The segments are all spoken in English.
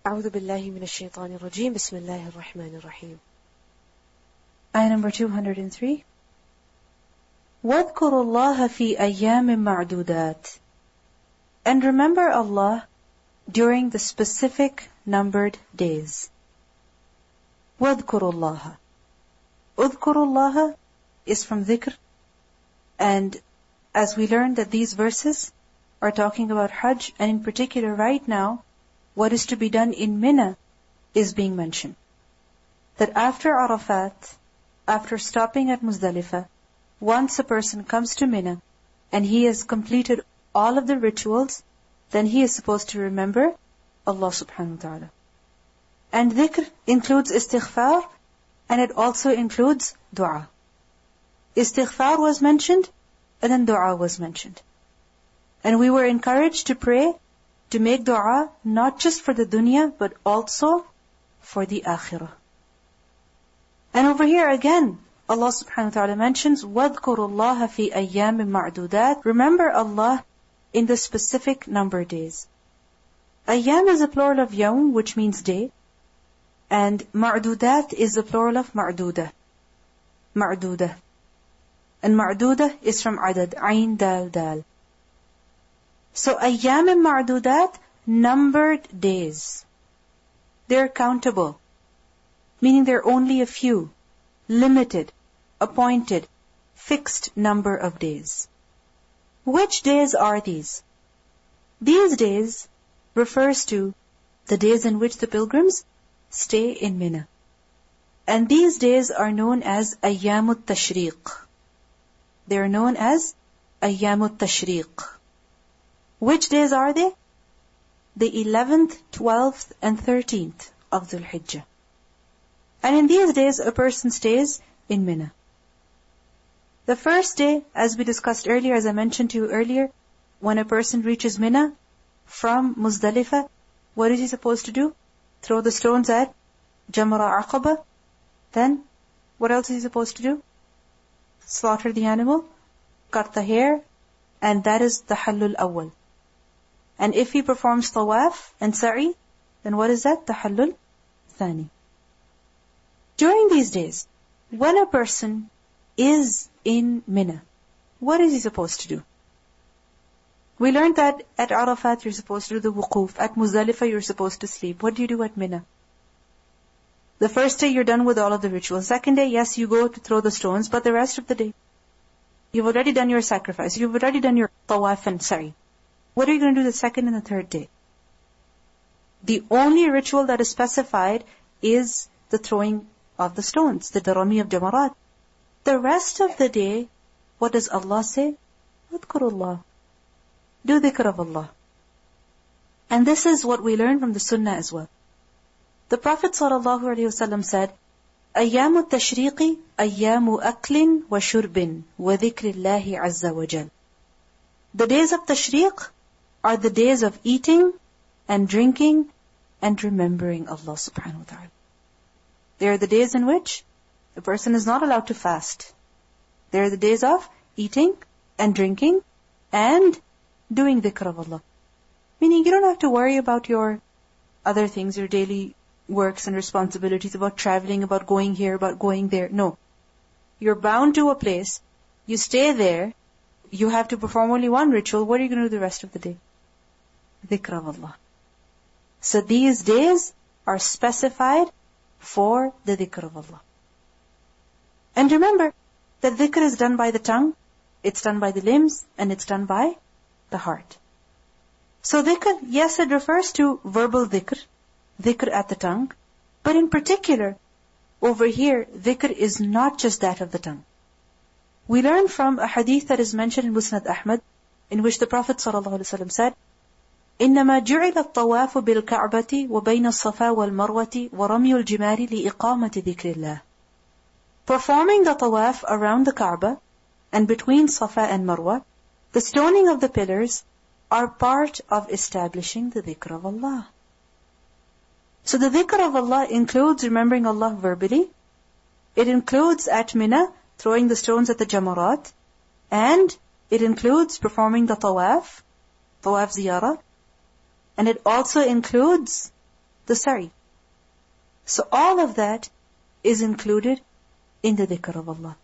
أعوذ بالله من الشيطان الرجيم بسم الله الرحمن الرحيم. Ayah number 203. وَاذْكُرُوا اللَّهَ فِي أَيَّامٍ مَعْدُودَاتٍ. And remember Allah during the specific numbered days. وَاذْكُرُوا اللَّهَ. اذْكُرُوا اللَّهَ is from dhikr. And as we learned that these verses are talking about Hajj, and in particular right now, what is to be done in Mina is being mentioned. That after Arafat, after stopping at Muzdalifah, once a person comes to Mina and he has completed all of the rituals, then he is supposed to remember Allah subhanahu wa ta'ala. And dhikr includes istighfar, and it also includes dua. Istighfar was mentioned, and then dua was mentioned. And we were encouraged to pray, to make dua, not just for the dunya, but also for the akhirah. And over here again, Allah subhanahu wa ta'ala mentions, وَاذْكُرُوا اللَّهَ فِي أَيَّامٍ مَعْدُودَاتٍ. Remember Allah in the specific number days. Ayyam is a plural of yawm, which means day. And ma'dudat is the plural of ma'dudah. Ma'dudah. And ma'dudah is from adad, ayn, dal, dal. So ayyam and ma'dudat, numbered days. They're countable. Meaning they're only a few, limited, appointed, fixed number of days. Which days are these? These days refers to the days in which the pilgrims stay in Mina. And these days are known as Ayyamut Tashriq. They are known as Ayyamut Tashriq. Which days are they? The 11th, 12th, and 13th of Dhul Hijjah. And in these days, a person stays in Mina. The first day, as we discussed earlier, as I mentioned to you earlier, when a person reaches Mina from Muzdalifah, what is he supposed to do? Throw the stones at Jamra Aqaba. Then, what else is he supposed to do? Slaughter the animal, cut the hair, and that is the Hallul Awwal. And if he performs Tawaf and Sa'i, then what is that? The Hallul Thani. During these days, when a person is in Mina, what is he supposed to do? We learned that at Arafat you're supposed to do the wuquf. At Muzdalifah you're supposed to sleep. What do you do at Mina? The first day you're done with all of the rituals. Second day, yes, you go to throw the stones, but the rest of the day, you've already done your sacrifice. You've already done your tawaf and sa'i. What are you going to do the second and the third day? The only ritual that is specified is the throwing of the stones, the darami of jamarat. The rest of the day, what does Allah say? Udhkurullah. Do dhikr of Allah. And this is what we learn from the Sunnah as well. The Prophet ﷺ said, أَيَّامُ التَّشْرِيقِ أَيَّامُ أَكْلٍ وَشُرْبٍ وَذِكْرِ اللَّهِ عَزَّ وَجَلٍ. The days of Tashriq are the days of eating and drinking and remembering Allah subhanahu wa ta'ala. They are the days in which a person is not allowed to fast. They are the days of eating and drinking and doing dhikr of Allah. Meaning you don't have to worry about your other things, your daily works and responsibilities, about traveling, about going here, about going there. No. You're bound to a place. You stay there. You have to perform only one ritual. What are you going to do the rest of the day? Dhikr of Allah. So these days are specified for the dhikr of Allah. And remember that dhikr is done by the tongue, it's done by the limbs, and it's done by the heart. So dhikr, yes, it refers to verbal dhikr, dhikr at the tongue, but in particular, over here, dhikr is not just that of the tongue. We learn from a hadith that is mentioned in Musnad Ahmad, in which the Prophet ﷺ said, إنما جعل الطواف بالكعبة وبين الصفا والمروة ورمي الجمار لإقامة ذكر الله. Performing the tawaf around the Kaaba and between Safa and Marwa, the stoning of the pillars are part of establishing the dhikr of Allah. So the dhikr of Allah includes remembering Allah verbally. It includes at Mina throwing the stones at the jamarat, and it includes performing the tawaf ziyarah, and it also includes the sa'i. So all of that is included in the dhikr of Allah.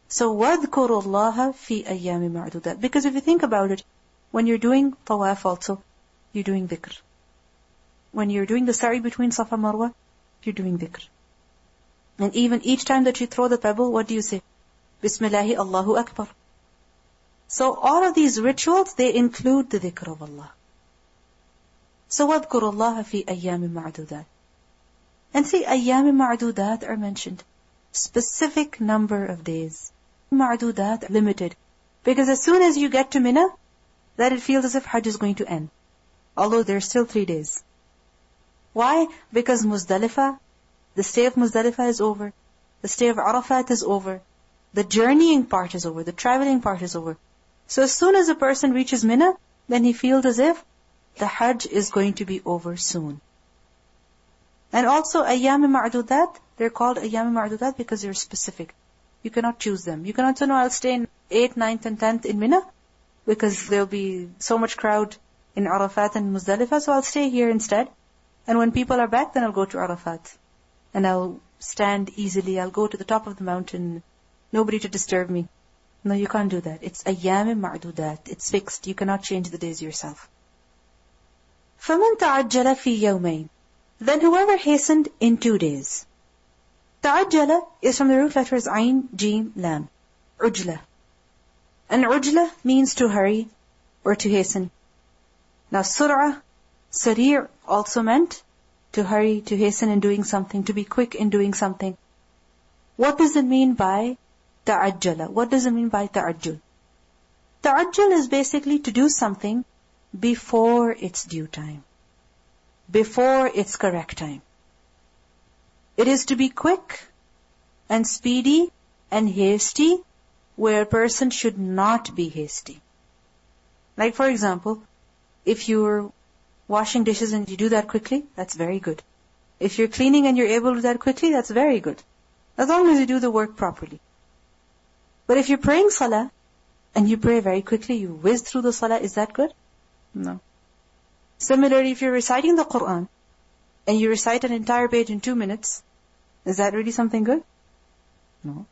So وَاذْكُرُوا اللَّهَ فِي أَيَّامِ مَعْدُودَاتٍ. Because if you think about it, when you're doing tawaf also, you're doing dhikr. When you're doing the sa'i between Safa and Marwa, you're doing dhikr. And even each time that you throw the pebble, what do you say? Bismillahi Allahu Akbar. So all of these rituals, they include the dhikr of Allah. So وَاذْكُرُوا اللَّهَ فِي أَيَّامِ مَعْدُودَاتٍ. And see, أَيَّامِ مَعْدُودَاتٍ are mentioned. Specific number of days. Ma'dudat, limited. Because as soon as you get to Mina, that it feels as if Hajj is going to end. Although there's still 3 days. Why? Because Muzdalifah, the stay of Muzdalifah is over. The stay of Arafat is over. The journeying part is over. The traveling part is over. So as soon as a person reaches Mina, then he feels as if the Hajj is going to be over soon. And also Ayyam Ma'dudat, they're called Ayyam Ma'dudat because they're specific. You cannot choose them. You cannot say, no, I'll stay in 8th, 9th and 10th in Mina because there'll be so much crowd in Arafat and Muzdalifah, so I'll stay here instead. And when people are back, then I'll go to Arafat. And I'll stand easily. I'll go to the top of the mountain. Nobody to disturb me. No, you can't do that. It's Ayyam Ma'dudat. It's fixed. You cannot change the days yourself. فَمَنْ تَعَجَّلَ فِي يَوْمَيْنِ. Then whoever hastened in 2 days. Ta'ajjala is from the root letters Ain, Jim, Lam. Ujla. And ujla means to hurry or to hasten. Now sur'ah, sarir also meant to hurry, to hasten in doing something, to be quick in doing something. What does it mean by ta'ajjala? What does it mean by ta'ajjul? Ta'ajjul is basically to do something before its due time. Before its correct time. It is to be quick and speedy and hasty where a person should not be hasty. Like for example, if you're washing dishes and you do that quickly, that's very good. If you're cleaning and you're able to do that quickly, that's very good. As long as you do the work properly. But if you're praying salah and you pray very quickly, you whiz through the salah, is that good? No. Similarly, if you're reciting the Quran and you recite an entire page in 2 minutes, is that really something good? No.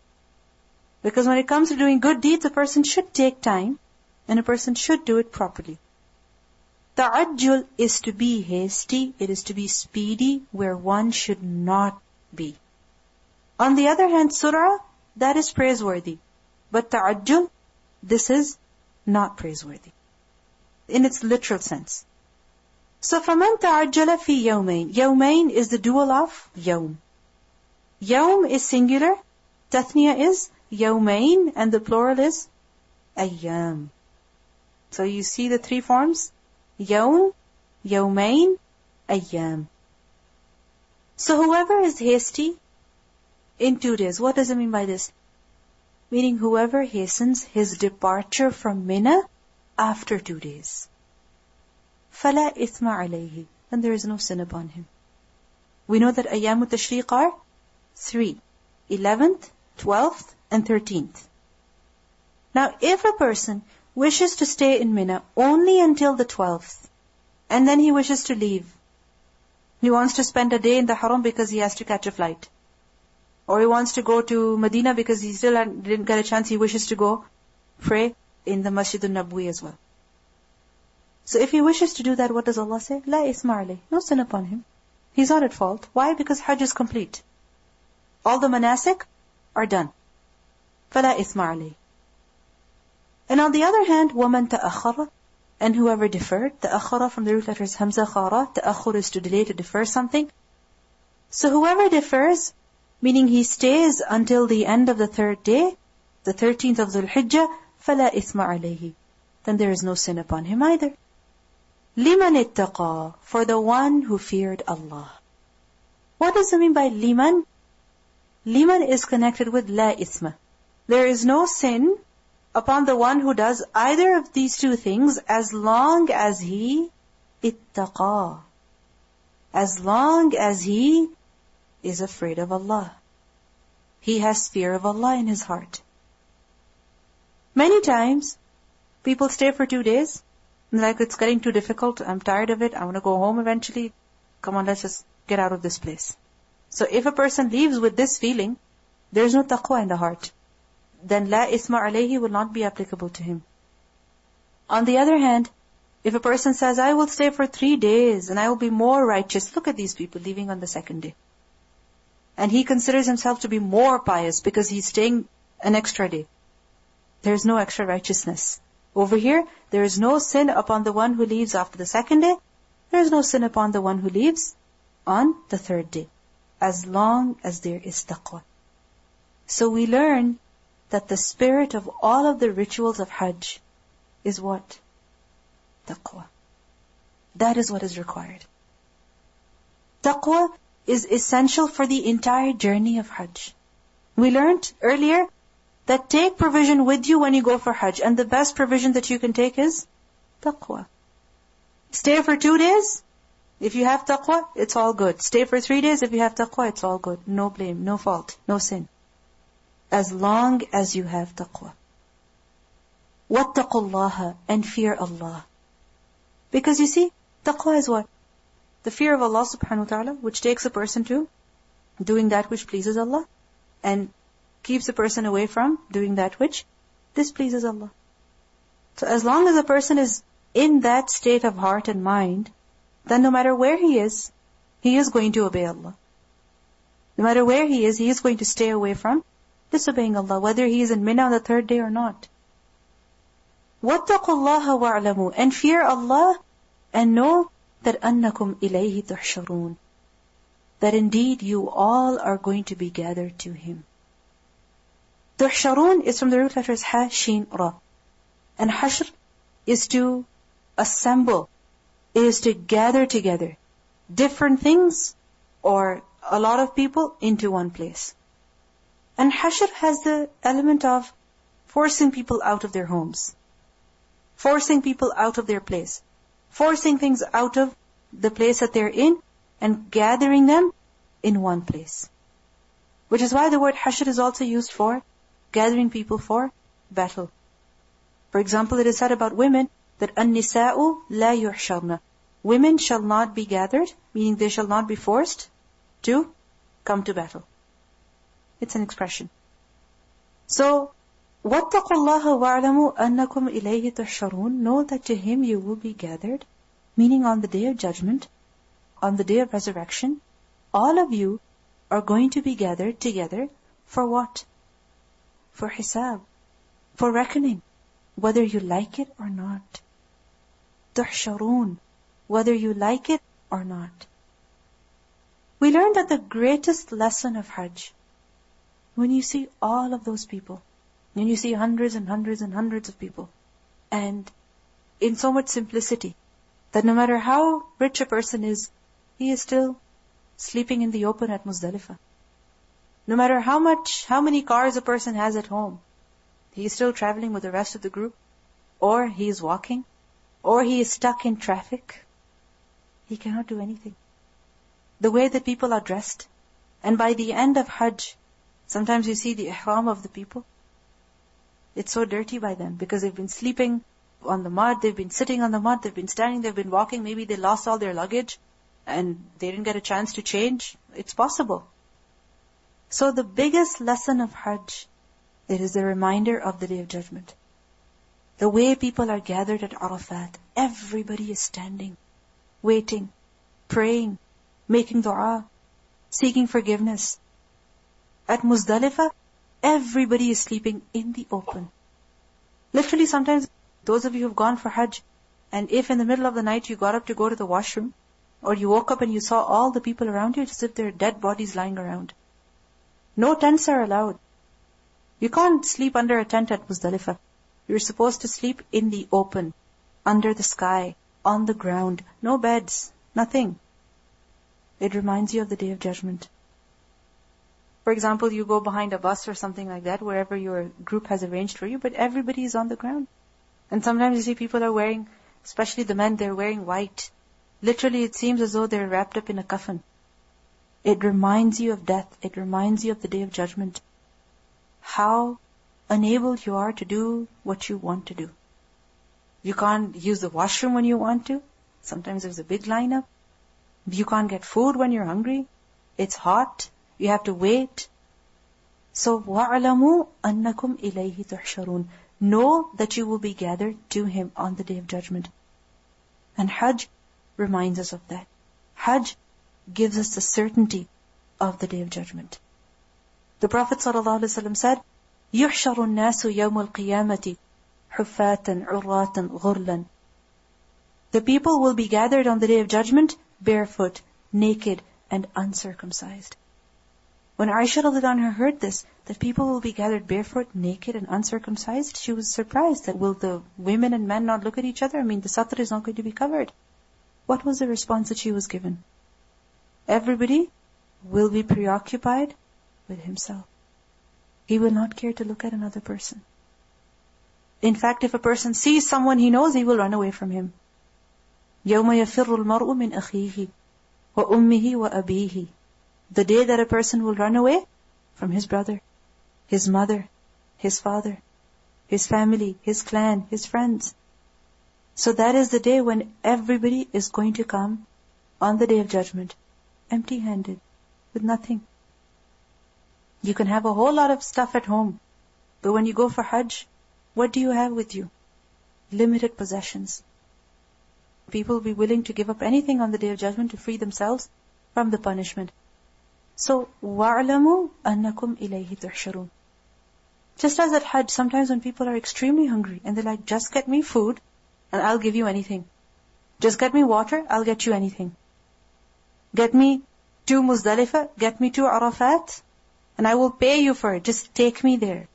Because when it comes to doing good deeds, a person should take time and a person should do it properly. Ta'ajjul is to be hasty, it is to be speedy where one should not be. On the other hand, surah, that is praiseworthy. But ta'ajjul, this is not praiseworthy. In its literal sense. So فَمَنْ تَعَجَّلَ فِي يَوْمَيْنِ. Yawmain is the dual of yawm. Yawm is singular, tathniya is yawmain, and the plural is ayyam. So you see the 3 forms? Yawm, yawmain, ayyam. So whoever is hasty in 2 days, what does it mean by this? Meaning whoever hastens his departure from Mina after 2 days. فَلَا إِثْمَ عَلَيْهِ. Then there is no sin upon him. We know that Ayyam al-Tashriq are 3. 11th, 12th, and 13th. Now, if a person wishes to stay in Mina only until the 12th, and then he wishes to leave, he wants to spend a day in the Haram because he has to catch a flight, or he wants to go to Medina because he still didn't get a chance, he wishes to go pray in the Masjid al-Nabwi as well. So if he wishes to do that, what does Allah say? La isma alayh. No sin upon him. He's not at fault. Why? Because Hajj is complete. All the manasik are done. فَلَا إِثْمَ عَلَيْهِ. And on the other hand, وَمَنْ تَأَخَّرَ. And whoever deferred, تَأَخَّرَ from the root letters Hamza, Khara. تَأَخُّر is to delay, to defer something. So whoever defers, meaning he stays until the end of the 3rd day, the 13th of Dhul Hijjah, فَلَا إِثْمَ عَلَيْهِ. Then there is no sin upon him either. لِمَنِ اتَّقَى. For the one who feared Allah. What does it mean by liman? Liman is connected with la isma. There is no sin upon the one who does either of these 2 things as long as he ittaqa. As long as he is afraid of Allah. He has fear of Allah in his heart. Many times, people stay for 2 days, and like it's getting too difficult, I'm tired of it, I want to go home eventually. come on, let's just get out of this place. So if a person leaves with this feeling, there's no taqwa in the heart, then la isma alayhi will not be applicable to him. On the other hand, if a person says, I will stay for 3 days and I will be more righteous, look at these people leaving on the second day. And he considers himself to be more pious because he's staying an extra day. There's no extra righteousness. Over here, there is no sin upon the one who leaves after the second day. There is no sin upon the one who leaves on the third day, as long as there is taqwa. So we learn that the spirit of all of the rituals of Hajj is what? Taqwa. That is what is required. Taqwa is essential for the entire journey of Hajj. We learned earlier that take provision with you when you go for Hajj, and the best provision that you can take is taqwa. Stay for 2 days. If you have taqwa, it's all good. Stay for 3 days. If you have taqwa, it's all good. No blame, no fault, no sin. As long as you have taqwa. وَاتَّقُوا اللَّهَ, and fear Allah. Because you see, taqwa is what? The fear of Allah subhanahu wa ta'ala, which takes a person to doing that which pleases Allah, and keeps a person away from doing that which displeases Allah. So as long as a person is in that state of heart and mind, then no matter where he is going to obey Allah. No matter where he is going to stay away from disobeying Allah, whether he is in Mina on the third day or not. وَاتَّقُوا اللَّهَ وَاعْلَمُوا, and fear Allah, and know that أَنَّكُمْ إِلَيْهِ تُحْشَرُونَ, that indeed you all are going to be gathered to Him. تُحْشَرُونَ is from the root letters Ha, Shin, Ra. And Hashr is to assemble, is to gather together different things or a lot of people into one place. And Hashr has the element of forcing people out of their homes, forcing people out of their place, forcing things out of the place that they're in and gathering them in one place. Which is why the word Hashr is also used for gathering people for battle. For example, it is said about women that النِّسَاءُ لَا يُحْشَرْنَ, women shall not be gathered, meaning they shall not be forced to come to battle. It's an expression. So, وَاتَّقُوا اللَّهَ وَاعْلَمُوا أَنَّكُمْ إِلَيْهِ تُحْشَرُونَ, know that to Him you will be gathered, meaning on the day of judgment, on the day of resurrection, all of you are going to be gathered together for what? For hisab, for reckoning, whether you like it or not. تُحْشَرُونَ, whether you like it or not. We learned that the greatest lesson of Hajj, when you see all of those people, when you see hundreds and hundreds and hundreds of people, and in so much simplicity, that no matter how rich a person is, he is still sleeping in the open at Muzdalifah. No matter how many cars a person has at home, he is still traveling with the rest of the group, or he is walking, or he is stuck in traffic. He cannot do anything. The way that people are dressed, and by the end of Hajj, sometimes you see the ihram of the people. It's so dirty by then, because they've been sleeping on the mud, they've been sitting on the mud, they've been standing, they've been walking, maybe they lost all their luggage, and they didn't get a chance to change. It's possible. So the biggest lesson of Hajj, it is a reminder of the Day of Judgment. The way people are gathered at Arafat, everybody is standing, waiting, praying, making dua, seeking forgiveness. At Muzdalifah, everybody is sleeping in the open. Literally sometimes, those of you who have gone for Hajj, and if in the middle of the night you got up to go to the washroom, or you woke up and you saw all the people around you, it's as if there are dead bodies lying around. No tents are allowed. You can't sleep under a tent at Muzdalifah. You're supposed to sleep in the open, under the sky, on the ground. No beds, nothing. It reminds you of the Day of Judgment. For example, you go behind a bus or something like that, wherever your group has arranged for you, but everybody is on the ground. And sometimes you see people are wearing, especially the men, they're wearing white. Literally, it seems as though they're wrapped up in a coffin. It reminds you of death. It reminds you of the Day of Judgment. How unable you are to do what you want to do. You can't use the washroom when you want to. Sometimes there's a big lineup. You can't get food when you're hungry. It's hot. You have to wait. So, وَاعْلَمُوا أَنَّكُمْ إِلَيْهِ تُحْشَرُونَ. Know that you will be gathered to Him on the Day of Judgment. And Hajj reminds us of that. Hajj gives us the certainty of the Day of Judgment. The Prophet ﷺ said, يُحْشَرُ النَّاسُ يَوْمُ الْقِيَامَةِ حُفَّاةً عُرَّاةً غُرْلًا. The people will be gathered on the Day of Judgment barefoot, naked, and uncircumcised. When Aisha radiallahu anha heard this, that people will be gathered barefoot, naked, and uncircumcised, she was surprised that will the women and men not look at each other? I mean, the satr is not going to be covered. What was the response that she was given? Everybody will be preoccupied with himself. He will not care to look at another person. In fact, if a person sees someone he knows, he will run away from him. يَوْمَ يَفِرُّ الْمَرْءُ مِنْ أَخِيهِ وَأُمِّهِ وَأَبِيهِ. The day that a person will run away from his brother, his mother, his father, his family, his clan, his friends. So that is the day when everybody is going to come on the Day of Judgment, empty-handed, with nothing. You can have a whole lot of stuff at home, but when you go for Hajj, what do you have with you? Limited possessions. People will be willing to give up anything on the Day of Judgment to free themselves from the punishment. So, وَاعْلَمُوا أَنَّكُمْ إِلَيْهِ تُحْشَرُونَ. Just as at Hajj, sometimes when people are extremely hungry, and they're like, just get me food, and I'll give you anything. Just get me water, I'll get you anything. Get me to Muzdalifah, get me to Arafat, and I will pay you for it. Just take me there.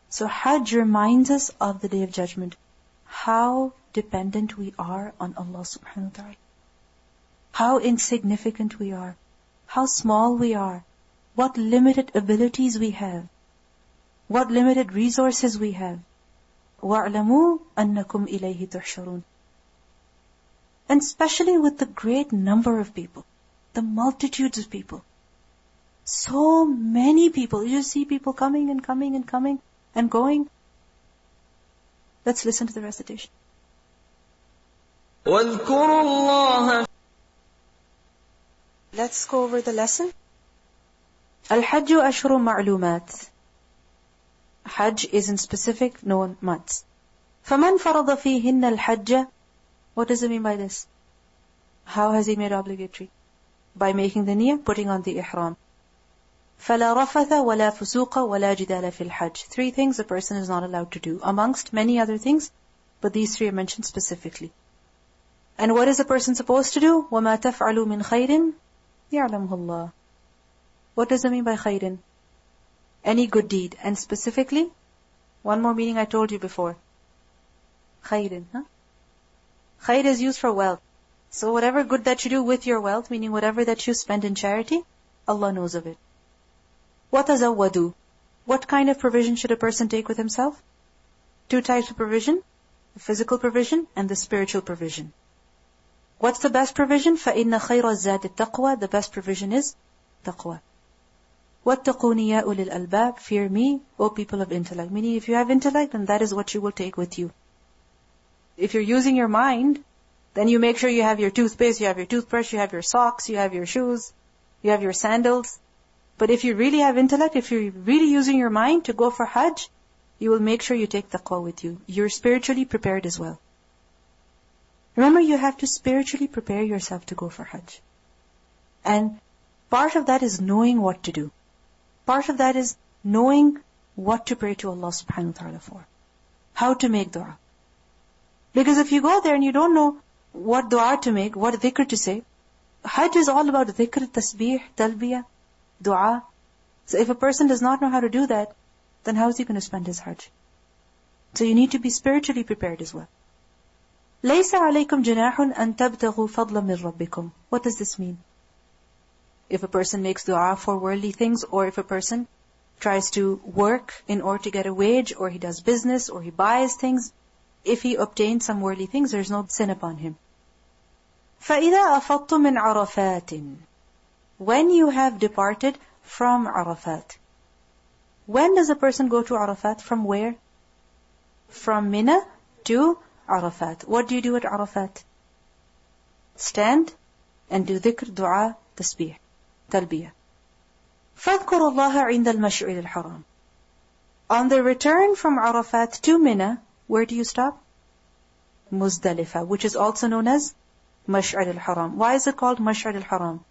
So Hajj reminds us of the Day of Judgment. How dependent we are on Allah subhanahu wa ta'ala. How insignificant we are. How small we are. What limited abilities we have. What limited resources we have. وَاعْلَمُوا أَنَّكُمْ إِلَيْهِ تُحْشَرُونَ. And especially with the great number of people. The multitudes of people. So many people. You just see people coming and coming and coming and going. Let's listen to the recitation. وَاذْكُرُوا اللَّهَ. Let's go over the lesson. الحج أشهر معلومات. Hajj is in specific known months. فَمَنْ فَرَضَ فِيهِنَّ الْحَجَّ. What does it mean by this? How has he made obligatory? By making the niyyah, putting on the ihram. فَلَا رَفَثَ وَلَا فُسُوقَ وَلَا جِدَالَ فِي الْحَجِّ. 3 things a person is not allowed to do, amongst many other things, but these 3 are mentioned specifically. And what is a person supposed to do? وَمَا تَفْعَلُوا مِنْ خَيْرٍ يَعْلَمْهُ اللَّهُ. What does it mean by khairin? Any good deed. And specifically, one more meaning I told you before. Khairin. Khair is used for wealth. So whatever good that you do with your wealth, meaning whatever that you spend in charity, Allah knows of it. وَتَزَوَّدُوا. What kind of provision should a person take with himself? 2 types of provision. The physical provision and the spiritual provision. What's the best provision? فَإِنَّ خَيْرَ الزَّادِ التَّقْوَى. The best provision is taqwa. وَاتَّقُونِ يَا أُولِي الْأَلْبَابِ. Fear me, O people of intellect. Meaning if you have intellect, then that is what you will take with you. If you're using your mind, then you make sure you have your toothpaste, you have your toothbrush, you have your socks, you have your shoes, you have your sandals. But if you really have intellect, if you're really using your mind to go for Hajj, you will make sure you take taqwa with you. You're spiritually prepared as well. Remember, you have to spiritually prepare yourself to go for Hajj. And part of that is knowing what to do. Part of that is knowing what to pray to Allah subhanahu wa ta'ala for. How to make dua. Because if you go there and you don't know what dua to make, what dhikr to say, Hajj is all about dhikr, tasbih, talbiyah, dua. So if a person does not know how to do that, then how is he going to spend his Hajj? So you need to be spiritually prepared as well. لَيْسَ عَلَيْكُمْ جُنَاحٌ أَن تَبْتَغُوا فَضْلًا مِنْ رَبِّكُمْ. What does this mean? If a person makes dua for worldly things, or if a person tries to work in order to get a wage, or he does business, or he buys things, if he obtains some worldly things, there's no sin upon him. فَإِذَا أَفَضْتُم مِّنْ عَرَفَاتٍ. When you have departed from Arafat. When does a person go to Arafat? From where? From Mina to Arafat. What do you do at Arafat? Stand and do dhikr, dua, tasbih, talbiyah. فَاذْكُرُوا اللَّهَ عِنْدَ الْمَشْعِرِ الْحَرَامِ. On the return from Arafat to Mina, where do you stop? Muzdalifah, which is also known as Mash'ar al-Haram. Why is it called Mash'ar al-Haram?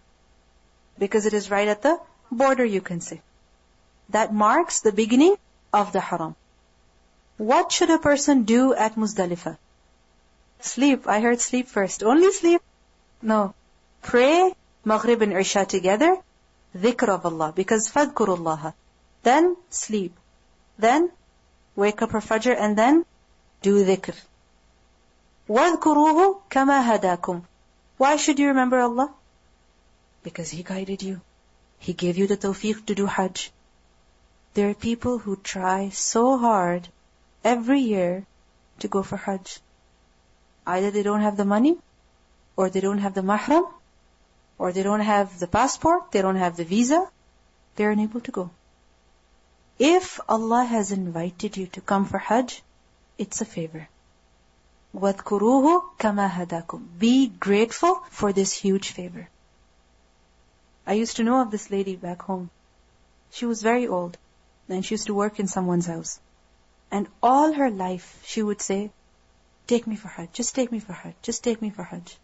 Because it is right at the border, you can say. That marks the beginning of the Haram. What should a person do at Muzdalifah? Sleep. I heard sleep first. Only sleep? No. Pray Maghrib and Isha together. Dhikr of Allah. Because fadhkurullaha. Then sleep. Then wake up for Fajr and then do dhikr. وَاذْكُرُوهُ كَمَا هَدَاكُمْ. Why should you remember Allah? Because He guided you. He gave you the tawfiq to do Hajj. There are people who try so hard every year to go for Hajj. Either they don't have the money, or they don't have the mahram, or they don't have the passport, they don't have the visa, they're unable to go. If Allah has invited you to come for Hajj, it's a favor. وَاذْكُرُوهُ كَمَا هَدَاكُمْ. Be grateful for this huge favor. I used to know of this lady back home. She was very old, and she used to work in someone's house. And all her life, she would say, take me for Hajj, just take me for Hajj, just take me for Hajj.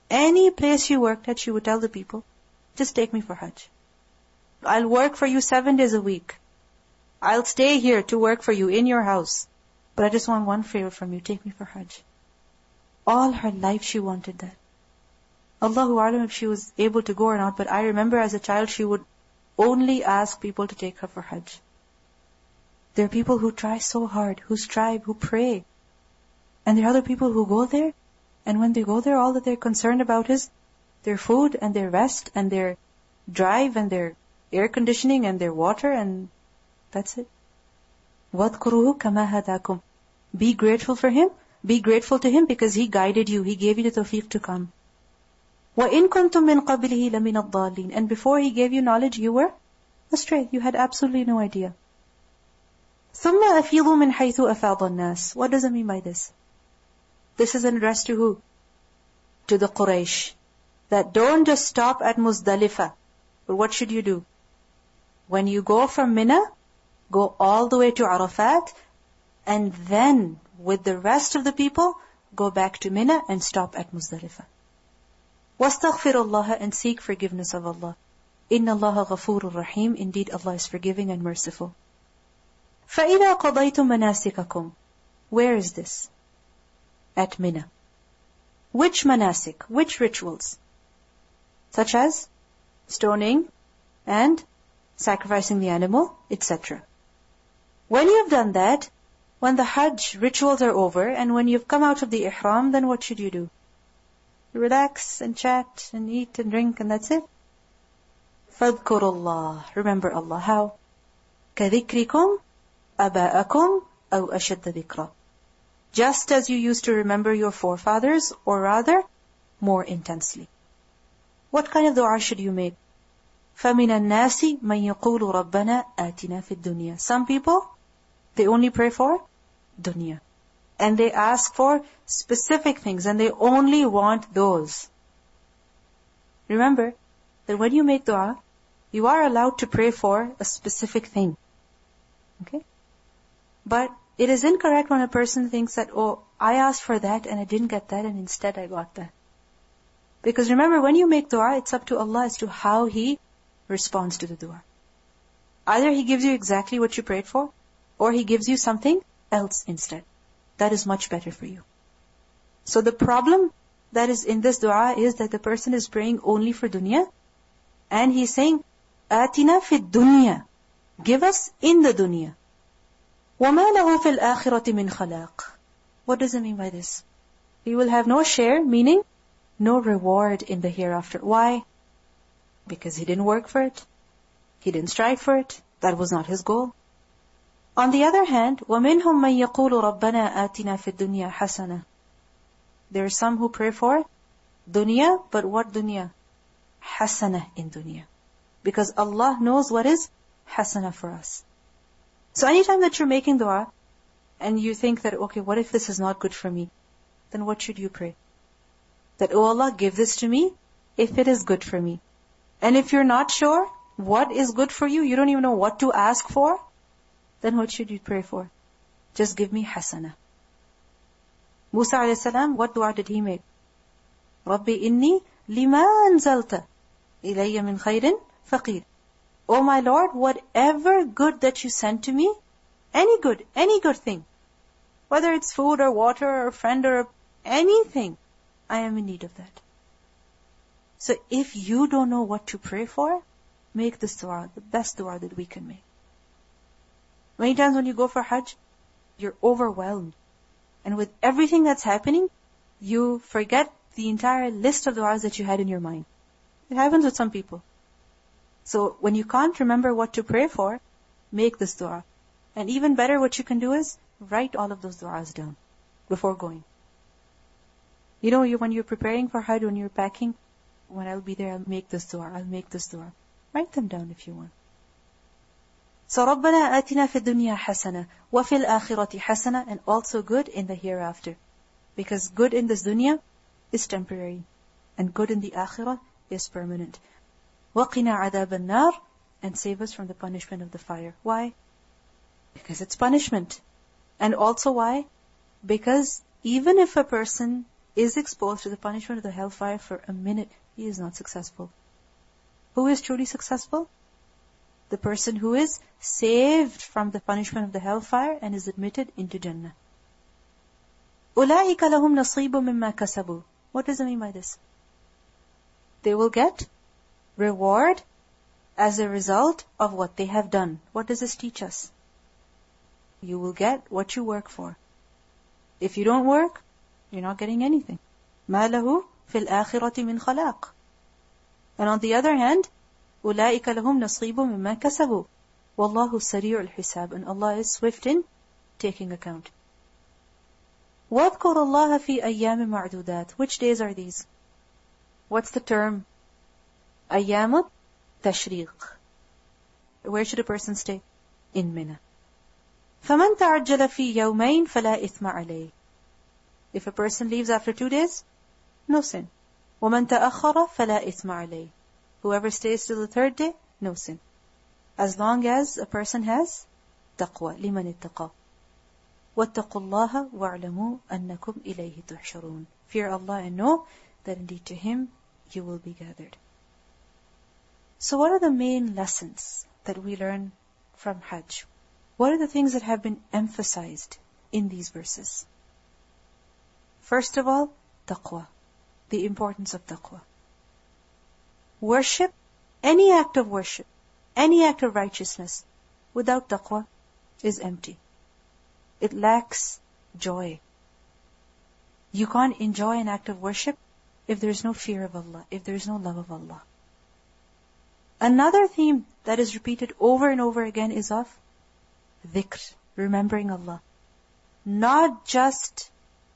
Any place she worked at, she would tell the people, just take me for Hajj. I'll work for you 7 days a week. I'll stay here to work for you in your house. But I just want one favor from you, take me for Hajj. All her life she wanted that. Allahu A'lam if she was able to go or not, but I remember as a child she would only ask people to take her for Hajj. There are people who try so hard, who strive, who pray. And there are other people who go there, and when they go there, all that they're concerned about is their food and their rest and their drive and their air conditioning and their water, and that's it. وَاذْكُرُوهُ كَمَا هَدَاكُمْ. Be grateful for Him. Be grateful to Him because He guided you. He gave you the tawfiq to come. وَإِن كُنْتُم مِّن قَبْلِهِ لَمِنَ الضَّالِّينَ. And before He gave you knowledge, you were astray. You had absolutely no idea. ثُمَّ أَفِيضُوا مِنْ حَيْثُ أَفَاضَ النَّاسِ. What does it mean by this? This is an address to who? To the Quraysh. That don't just stop at Muzdalifah. But what should you do? When you go from Mina, go all the way to Arafat, and then with the rest of the people, go back to Mina and stop at Muzdalifah. وَاسْتَغْفِرُ اللَّهَ. And seek forgiveness of Allah. إِنَّ اللَّهَ غَفُورٌ رَحِيمٌ. Indeed, Allah is forgiving and merciful. فَإِذَا قَضَيْتُمْ مَنَاسِكَكُمْ. Where is this? At Mina. Which manasik? Which rituals? Such as stoning and sacrificing the animal, etc. When you've done that, when the Hajj rituals are over, and when you've come out of the Ihram, then what should you do? Relax and chat and eat and drink, and that's it. فَاذْكُرُوا اللَّهِ. Remember Allah. How? كَذِكْرِكُمْ أَبَاءَكُمْ أَوْ أَشَدَّ ذِكْرًا. Just as you used to remember your forefathers, or rather, more intensely. What kind of dua should you make? فَمِنَ النَّاسِ مَنْ يَقُولُ رَبَّنَا آتِنَا فِي الدُّنْيَا. Some people, they only pray for dunya. And they ask for specific things, and they only want those. Remember that when you make dua, you are allowed to pray for a specific thing. Okay? But it is incorrect when a person thinks that, oh, I asked for that and I didn't get that and instead I got that. Because remember, when you make dua, it's up to Allah as to how He responds to the dua. Either He gives you exactly what you prayed for, or He gives you something else instead. That is much better for you. So the problem that is in this dua is that the person is praying only for dunya, and he's saying, Atina fi dunya. Give us in the dunya. وَمَا لَهُ فِي الْآخِرَةِ مِنْ خَلَاقٍ. What does it mean by this? He will have no share, meaning no reward in the hereafter. Why? Because he didn't work for it. He didn't strive for it. That was not his goal. On the other hand, وَمِنْهُمْ مَنْ يَقُولُ رَبَّنَا آتِنَا فِي الدُّنْيَا حَسَنَةً. There are some who pray for dunya, but what dunya? Hasana in dunya. Because Allah knows what is hasana for us. So anytime that you're making dua, and you think that, okay, what if this is not good for me? Then what should you pray? That, oh Allah, give this to me, if it is good for me. And if you're not sure what is good for you, you don't even know what to ask for, then what should you pray for? Just give me hasana. Musa alayhi salam, what dua did he make? Rabbi inni lima anzalta ilayya min khairin faqir. Oh my Lord, whatever good that you send to me, any good thing, whether it's food or water or a friend or anything, I am in need of that. So if you don't know what to pray for, make this dua, the best dua that we can make. Many times when you go for Hajj, you're overwhelmed. And with everything that's happening, you forget the entire list of du'as that you had in your mind. It happens with some people. So when you can't remember what to pray for, make this dua. And even better, what you can do is write all of those du'as down before going. You know, when you're preparing for Hajj, when you're packing, when I'll be there, I'll make this dua, I'll make this dua. Write them down if you want. So رَبَّنَا آتِنَا فِي الدُّنْيَا حَسَنَةً وَفِي الْآخِرَةِ حَسَنَةً, and also good in the hereafter. Because good in this dunya is temporary, and good in the akhirah is permanent. وَقِنَا عَذَابَ النَّارِ, and save us from the punishment of the fire. Why? Because it's punishment. And also why? Because even if a person is exposed to the punishment of the hellfire for a minute, he is not successful. Who is truly successful? The person who is saved from the punishment of the hellfire and is admitted into Jannah. أُولَٰئِكَ لَهُمْ نَصِيبٌ مِّمَّا كَسَبُوا. What does it mean by this? They will get reward as a result of what they have done. What does this teach us? You will get what you work for. If you don't work, you're not getting anything. مَا لَهُ فِي الْآخِرَةِ مِنْ خَلَاقٍ. And on the other hand, أُولَٰئِكَ لَهُمْ نَصِيبٌ مِّمَّا كَسَبُوا وَاللَّهُ سَرِيعُ الْحِسَابِ. And Allah is swift in taking account. وَاذْكُرُوا اللَّهَ فِي أَيَّامٍ مَعْدُودَاتٍ. Which days are these? What's the term? أَيَّامُ التَّشْرِيقِ. Where should a person stay? In Mina. فَمَنْ تَعَجَّلَ فِي يَوْمَيْنِ فَلَا إِثْمَ عَلَيْهِ. If a person leaves after 2 days, no sin. وَمَنْ تَأَخَّرَ فَلَا إِثْمَ عَلَيْهِ. Whoever stays till the 3rd day, no sin. As long as a person has taqwa, لِمَنِ اتَّقَى. وَاتَّقُوا اللَّهَ وَاعْلَمُوا أَنَّكُمْ إِلَيْهِ تُحْشَرُونَ. Fear Allah and know that indeed to Him you will be gathered. So what are the main lessons that we learn from Hajj? What are the things that have been emphasized in these verses? First of all, taqwa. The importance of taqwa. Worship, any act of worship, any act of righteousness, without taqwa is empty. It lacks joy. You can't enjoy an act of worship if there is no fear of Allah, if there is no love of Allah. Another theme that is repeated over and over again is of dhikr, remembering Allah. Not just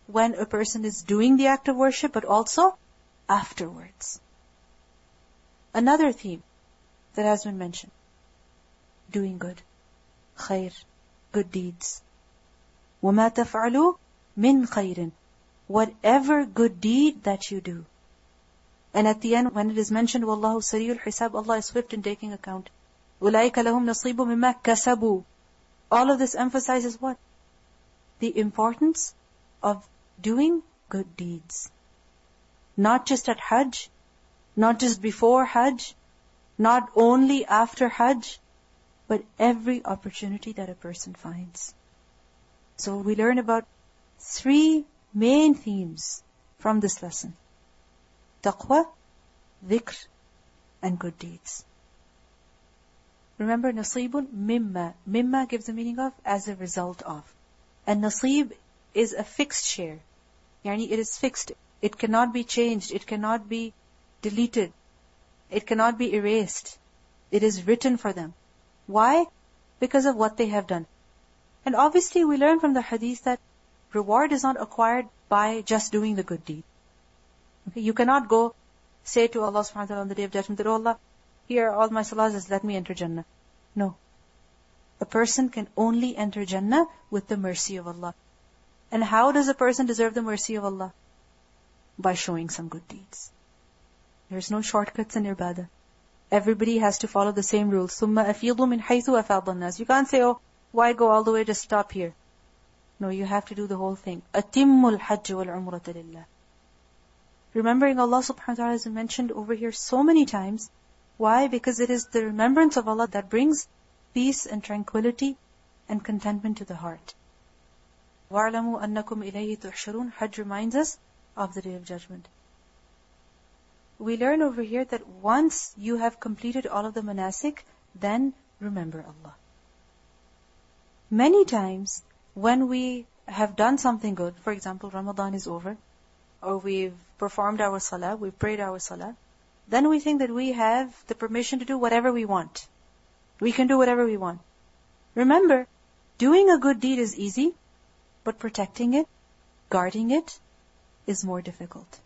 when a person is doing the act of worship, but also afterwards. Another theme that has been mentioned, doing good, khair, good deeds. وَمَا تَفْعَلُوا مِنْ خَيْرٍ. Whatever good deed that you do. And at the end, when it is mentioned, وَاللَّهُ سَرِيعُ الْحِسَابِ, Allah is swift in taking account. أُولَٰئِكَ لَهُمْ نَصِيبٌ مِّمَّا كَسَبُوا. All of this emphasizes what? The importance of doing good deeds. Not just at Hajj, not just before Hajj, not only after Hajj, but every opportunity that a person finds. So we learn about 3 main themes from this lesson. Taqwa, dhikr, and good deeds. Remember, nasibun mimma. Mimma gives the meaning of as a result of. And nasib is a fixed share. Yani it is fixed. It cannot be changed. It cannot be deleted. It cannot be erased. It is written for them. Why? Because of what they have done. And obviously we learn from the hadith that reward is not acquired by just doing the good deed. Okay? You cannot go say to Allah subhanahu wa ta'ala on the Day of Judgment that, oh Allah, here are all my salahs, let me enter Jannah. No. A person can only enter Jannah with the mercy of Allah. And how does a person deserve the mercy of Allah? By showing some good deeds. There's no shortcuts in ibadah. Everybody has to follow the same rules. ثُمَّ أَفِيضُ مِنْ حَيْثُ أَفَاضَ النَّاسِ. You can't say, oh, why go all the way, just stop here. No, you have to do the whole thing. أَتِمُّ الْحَجِّ وَالْعُمْرَةَ لِلَّهِ. Remembering Allah subhanahu wa ta'ala is mentioned over here so many times. Why? Because it is the remembrance of Allah that brings peace and tranquility and contentment to the heart. وَاعْلَمُوا أَنَّكُمْ إِلَيْهِ تُحْشَرُونَ. Hajj reminds us of the Day of Judgment. We learn over here that once you have completed all of the manasik, then remember Allah. Many times, when we have done something good, for example, Ramadan is over, or we've performed our salah, we've prayed our salah, then we think that we have the permission to do whatever we want. We can do whatever we want. Remember, doing a good deed is easy, but protecting it, guarding it, is more difficult.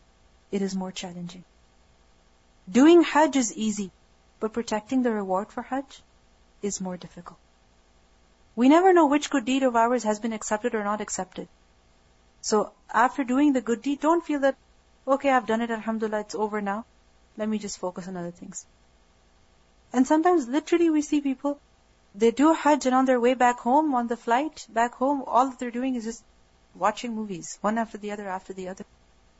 It is more challenging. Doing Hajj is easy, but protecting the reward for Hajj is more difficult. We never know which good deed of ours has been accepted or not accepted. So after doing the good deed, don't feel that, okay, I've done it, alhamdulillah, it's over now. Let me just focus on other things. And sometimes literally we see people, they do Hajj and on their way back home, on the flight back home, all that they're doing is just watching movies, one after the other after the other.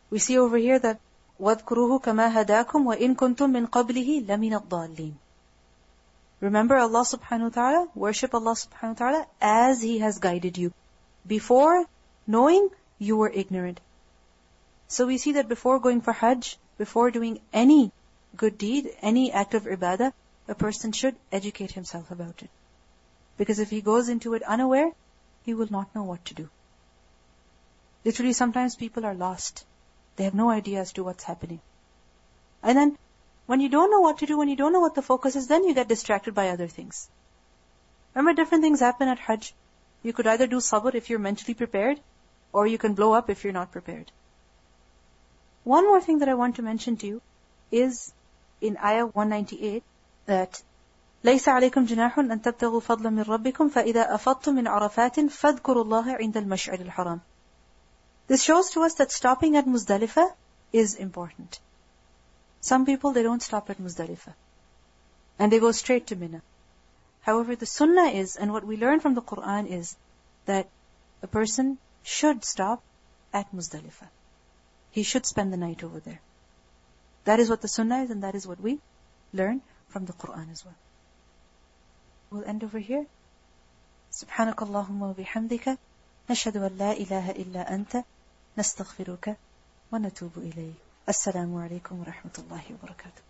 We see over here that وَاذْكُرُوهُ كَمَا هَدَاكُمْ وَإِن كُنْتُم مِّن قَبْلِهِ لَمِنَ الضَّالِّينَ. Remember Allah subhanahu wa ta'ala, worship Allah subhanahu wa ta'ala as He has guided you. Before knowing, you were ignorant. So we see that before going for Hajj, before doing any good deed, any act of ibadah, a person should educate himself about it. Because if he goes into it unaware, he will not know what to do. Literally, sometimes people are lost. They have no idea as to what's happening. And then, when you don't know what to do, when you don't know what the focus is, then you get distracted by other things. Remember, different things happen at Hajj. You could either do sabr if you're mentally prepared, or you can blow up if you're not prepared. One more thing that I want to mention to you is in ayah 198, that لَيْسَ عَلَيْكُمْ جُنَاحٌ أَن تَبْتَغُوا فَضْلًا مِّن رَبِّكُمْ فَإِذَا أَفَضْتُم مِّنْ عَرَفَاتٍ فَاذْكُرُوا اللَّهَ عِندَ الْمَشْعَرِ الْحَرَامِ. This shows to us that stopping at Muzdalifah is important. Some people, they don't stop at Muzdalifah. And they go straight to Mina. However, the Sunnah is, and what we learn from the Qur'an is, that a person should stop at Muzdalifah. He should spend the night over there. That is what the Sunnah is, and that is what we learn from the Qur'an as well. We'll end over here. سبحانك اللهم وبحمدك نشهد أن لا إله إلا أنت نستغفرك ونتوب إليك. السلام عليكم ورحمة الله وبركاته.